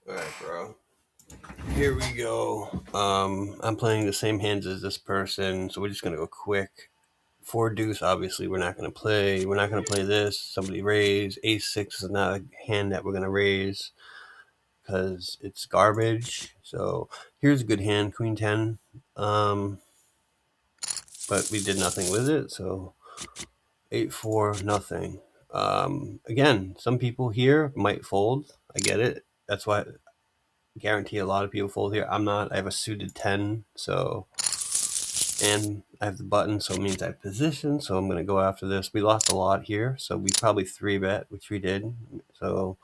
Alright, bro. Here we go. I'm playing the same hands as this person, so we're just gonna go quick. Four deuce, obviously, we're not gonna play. We're not gonna play this. Somebody raise. Ace six is not a hand that we're gonna raise because it's garbage. So here's a good hand, Queen 10. But we did nothing with it, so 8-4, nothing. Again, some people here might fold. I get it. That's why I guarantee a lot of people fold here. I'm not. I have a suited 10, so and I have the button, so it means I have position. So I'm going to go after this. We lost a lot here, so we probably 3-bet, which we did. So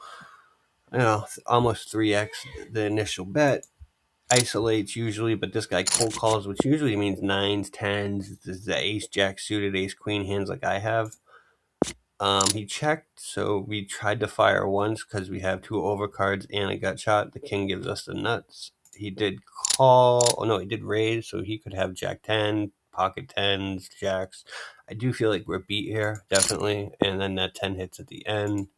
almost 3x the initial bet. Isolates usually, but this guy cold calls, which usually means nines, tens. This is the ace jack suited, ace queen hands like I have. He checked, so we tried to fire once because we have two overcards and a gut shot. The king gives us the nuts. He did call. Oh no, he did raise, so he could have jack 10, pocket tens, jacks. I do feel like we're beat here, definitely. And then that 10 hits at the end.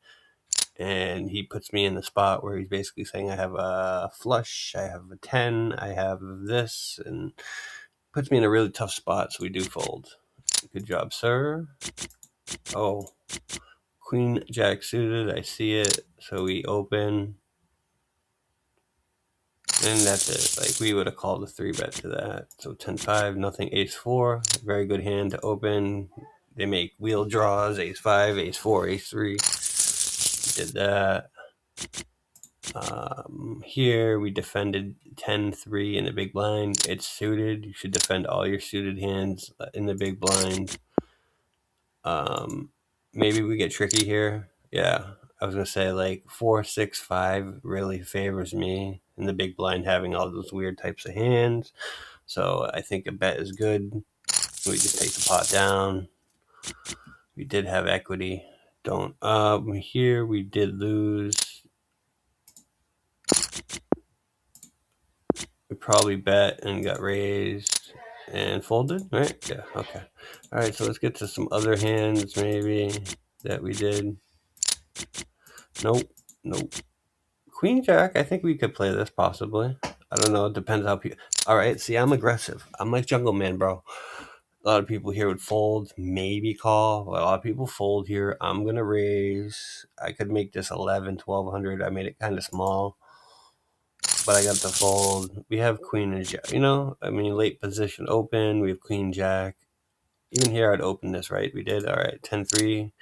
And he puts me in the spot where he's basically saying I have a flush, I have a 10, I have this, and puts me in a really tough spot, so we do fold. Good job, sir. Oh, Queen jack suited, I see it, so we open, and that's it. Like, we would have called a 3-bet to that. So 10-5, nothing, ace-4, very good hand to open. They make wheel draws, ace-5, ace-4, ace-3. Did that. Here we defended 10-3 in the big blind. It's suited. You should defend all your suited hands in the big blind. Maybe we get tricky here. Yeah, I was gonna say like 4-6-5 really favors me in the big blind, having all those weird types of hands. So I think a bet is good. We just take the pot down. We did have equity. Don't. Here we did lose. We probably bet and got raised and folded, right? Yeah, okay. All right, so let's get to some other hands maybe that we did. Nope, nope. Queen Jack, I think we could play this possibly. I don't know. It depends how people. All right, see, I'm aggressive. I'm like Jungle Man, bro. A lot of people here would fold, maybe call. A lot of people fold here. I'm going to raise. I could make this 11, 1200. I made it kind of small, but I got the fold. We have Queen and Jack. I mean, late position open. We have Queen Jack. Even here, I'd open this, right? We did. All right, 10-3.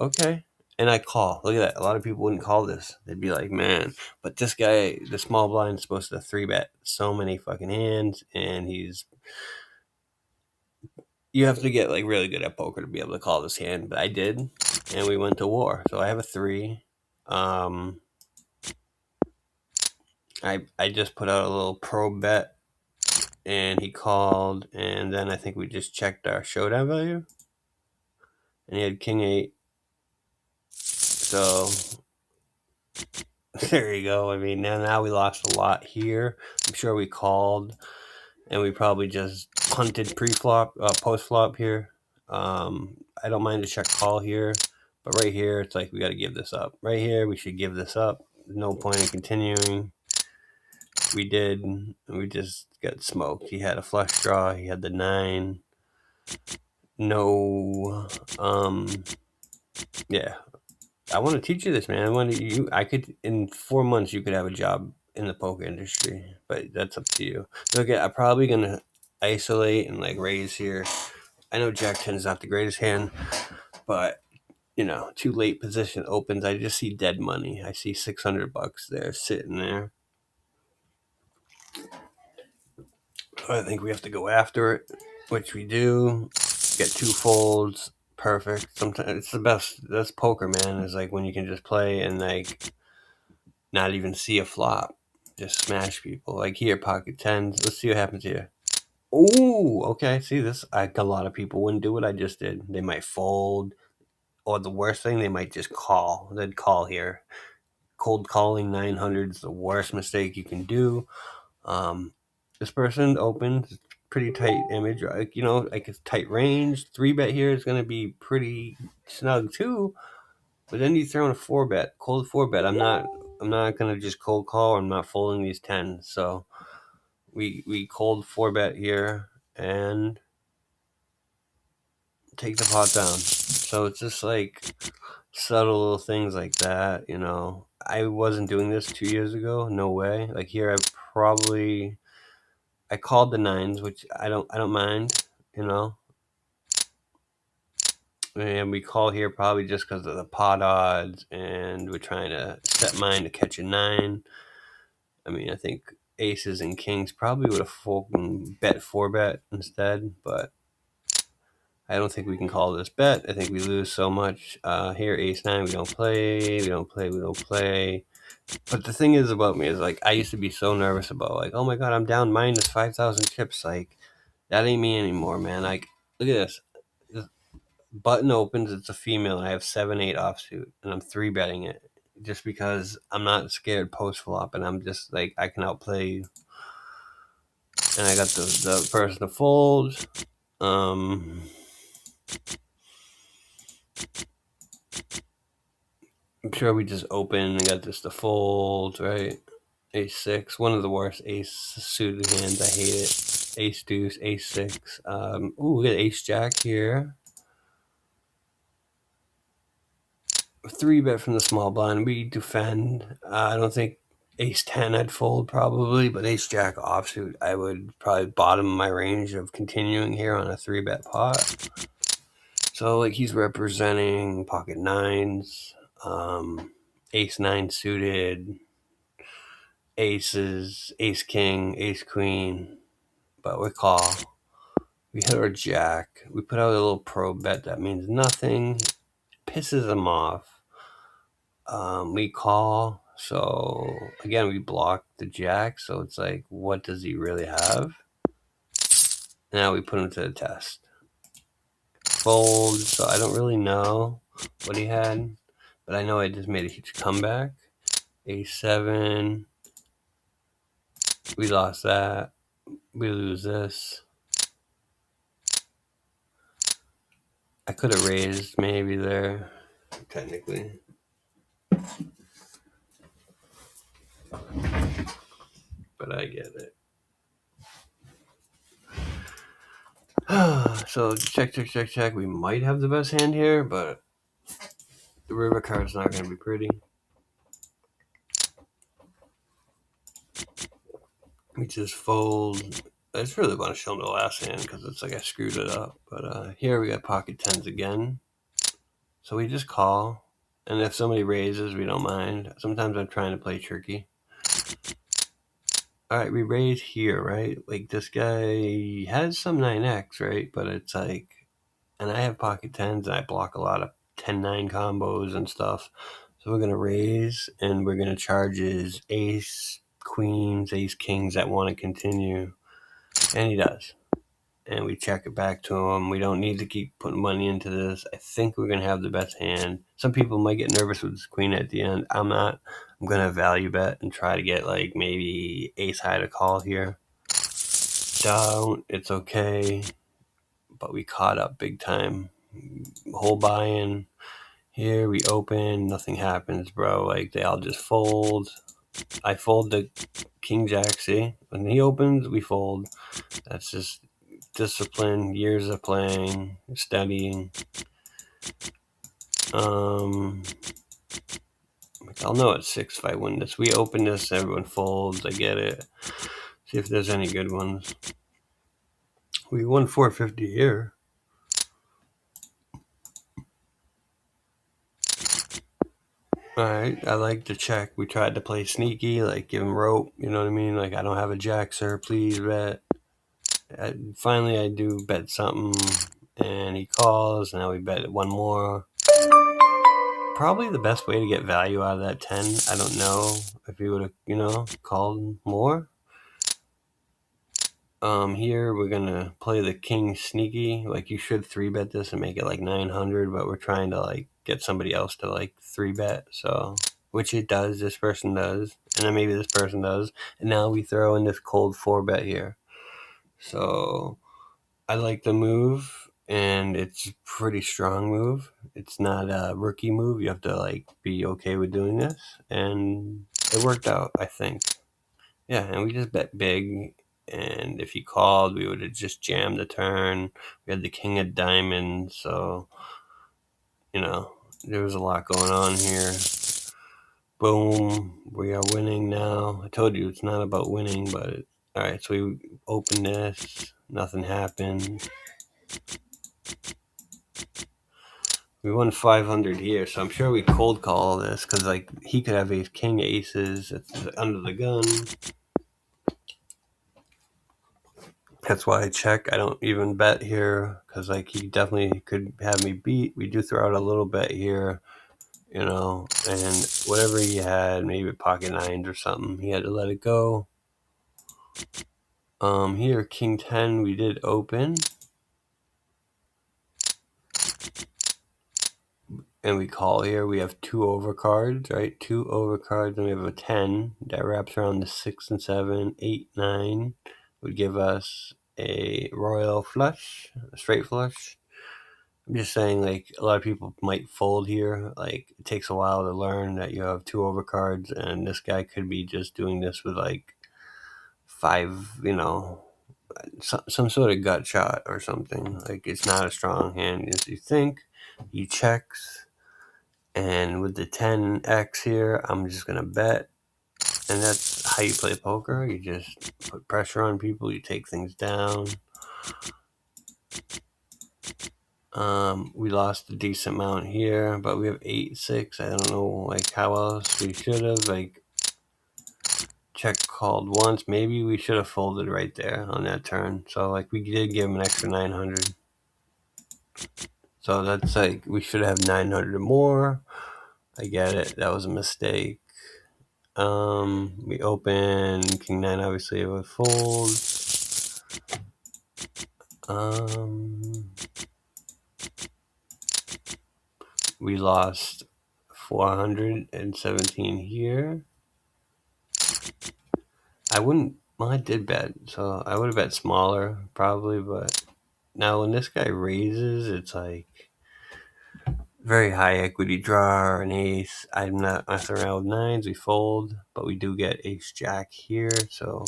Okay. And I call. Look at that. A lot of people wouldn't call this. They'd be like, man. But this guy, the small blind, is supposed to 3-bet so many fucking hands. And you have to get like really good at poker to be able to call this hand. But I did. And we went to war. So I have a 3. I just put out a little pro bet. And he called. And then I think we just checked our showdown value. And he had king 8. So there you go. I mean, now we lost a lot here. I'm sure we called, and we probably just punted pre-flop, post-flop here. I don't mind a check call here, but right here, it's like we got to give this up. Right here, we should give this up. No point in continuing. We did, and we just got smoked. He had a flush draw. He had the 9. No, yeah. I want to teach you this, man. I could in 4 months you could have a job in the poker industry, but that's up to you. Okay, I'm probably gonna isolate and like raise here. I know Jack 10 is not the greatest hand, but too late position opens. I just see dead money. I see $600 there sitting there. I think we have to go after it, which we do. Get 2 folds. Perfect. Sometimes it's the best. That's poker, man. Is like when you can just play and like not even see a flop. Just smash people. Like here, pocket tens. Let's see what happens here. Ooh, okay. See this? A lot of people wouldn't do what I just did. They might fold, or the worst thing, they might just call. They'd call here. Cold calling 900 is the worst mistake you can do. This person opens pretty tight image, like it's tight range. 3-bet here is going to be pretty snug too. But then you throw in a 4-bet, cold 4-bet. I'm not I'm not gonna just cold call. I'm not folding these 10s. So we cold 4-bet here and take the pot down. So it's just like subtle little things like that, you know. I wasn't doing this 2 years ago. No way. Like here, I called the 9s, which I don't mind, you know. And we call here probably just because of the pot odds, and we're trying to set mine to catch a 9. I mean, I think aces and kings probably would have bet 4-bet instead, but I don't think we can call this bet. I think we lose so much. Here, ace 9, we don't play, we don't play, we don't play. But the thing is about me is, like, I used to be so nervous about, like, oh my god, I'm down minus 5,000 chips. Like, that ain't me anymore, man. Like, look at this. This button opens, it's a female, and I have 7-8 offsuit, and I'm 3-betting it just because I'm not scared post flop, and I'm just like, I can outplay you. And I got the person to fold. I'm sure we just open and got this to fold, right? Ace 6, one of the worst ace suited hands. I hate it. Ace deuce, ace 6. Ooh, we got ace jack here. 3-bet from the small blind. We defend. I don't think ace 10 I'd fold probably, but ace jack offsuit I would probably bottom my range of continuing here on a 3-bet pot. So like he's representing pocket 9s, ace 9 suited, aces, ace king, ace queen, but we call. We hit our jack. We put out a little pro bet that means nothing. Pisses him off. We call. So again, we block the jack. So it's like, what does he really have? Now we put him to the test. Fold. So I don't really know what he had, but I know I just made a huge comeback. Ace 7. We lost that. We lose this. I could have raised maybe there, technically. But I get it. So check, check, check, check. We might have the best hand here, but the river card's not going to be pretty. We just fold. I just really want to show them the last hand because it's like I screwed it up. But here we got pocket 10s again. So we just call. And if somebody raises, we don't mind. Sometimes I'm trying to play tricky. All right, we raise here, right? Like this guy has some 9x, right? But it's like, and I have pocket 10s and I block a lot of 10-9 combos and stuff. So we're going to raise and we're going to charge his ace, queens, ace, kings that want to continue. And he does. And we check it back to him. We don't need to keep putting money into this. I think we're going to have the best hand. Some people might get nervous with this queen at the end. I'm not. I'm going to value bet and try to get like maybe ace high to call here. Don't. It's okay. But we caught up big time. Whole buy-in. Here we open. Nothing happens, bro. Like they all just fold. I fold the king jack, see? When he opens, we fold. That's just discipline, years of playing, studying. I'll know at 6 if I win this. We open this, everyone folds. I get it. See if there's any good ones. We won 450 here. Alright, I like to check. We tried to play sneaky, like give him rope, you know what I mean? Like, I don't have a jack, sir, please bet. Finally, I do bet something, and he calls. Now we bet one more. Probably the best way to get value out of that 10. I don't know if he would have, called more. Here we're gonna play the king sneaky. Like you should 3-bet this and make it like 900, but we're trying to like get somebody else to like 3-bet. So, which it does. This person does, and then maybe this person does, and now we throw in this cold 4-bet here. So I like the move. and it's a pretty strong move. It's not a rookie move. You have to like be okay with doing this, and it worked out, I think. Yeah, and we just bet big, and if he called, we would have just jammed the turn. We had the king of diamonds, so there was a lot going on here. Boom, we are winning now. I told you it's not about winning, but all right. So we opened this, nothing happened. We won 500 here, so I'm sure we cold call this because like he could have ace king aces under the gun. That's why I check. I don't even bet here because like he definitely could have me beat. We do throw out a little bet here, and whatever he had, maybe pocket nines or something, he had to let it go. Here king 10 we did open. And we call here, we have two overcards, right? Two overcards, and we have a 10 that wraps around the 6 and 7, 8, 9. Would give us a royal flush, a straight flush. I'm just saying, like, a lot of people might fold here. Like, it takes a while to learn that you have two overcards, and this guy could be just doing this with, like, five, some sort of gut shot or something. Like, it's not a strong hand as you think. He checks. And with the 10x here, I'm just going to bet. And that's how you play poker. You just put pressure on people. You take things down. We lost a decent amount here, but we have 8-6. I don't know, like, how else we should have, like, check called once. Maybe we should have folded right there on that turn. So, like, we did give him an extra 900. So that's, like, we should have 900 or more. I get it. That was a mistake. We open king 9, obviously it would fold. We lost 417 here. I did bet, so I would have bet smaller probably, but now when this guy raises, it's like very high equity draw or an ace. I'm not messing around with nines, we fold, but we do get ace jack here, so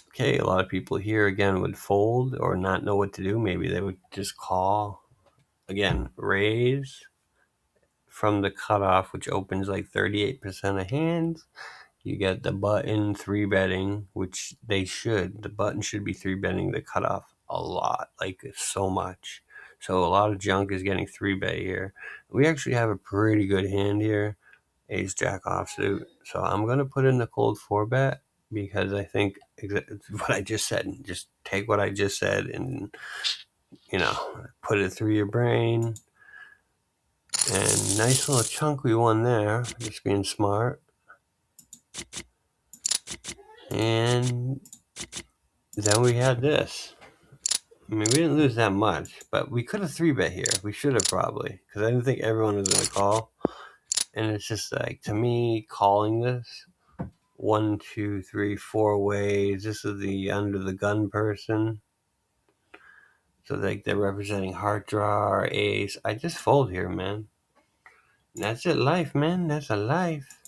okay, a lot of people here again would fold or not know what to do. Maybe they would just call. Again, raise from the cutoff, which opens like 38% of hands. You get the button 3-betting, which they should. The button should be 3-betting the cutoff a lot, like so much. So a lot of junk is getting 3-bet here. We actually have a pretty good hand here, ace jack offsuit. So I'm going to put in the cold 4-bet because I think what I just said, just take what I just said and, put it through your brain. And nice little chunk we won there, just being smart. And then we had this. I mean, we didn't lose that much, but we could have 3-bet here. We should have probably, because I didn't think everyone was going to call. And it's just like, to me, calling this 1, 2, 3, 4 ways. This is the under the gun person. So like they're representing heart draw or ace. I just fold here, man. And that's it, life, man. That's a life.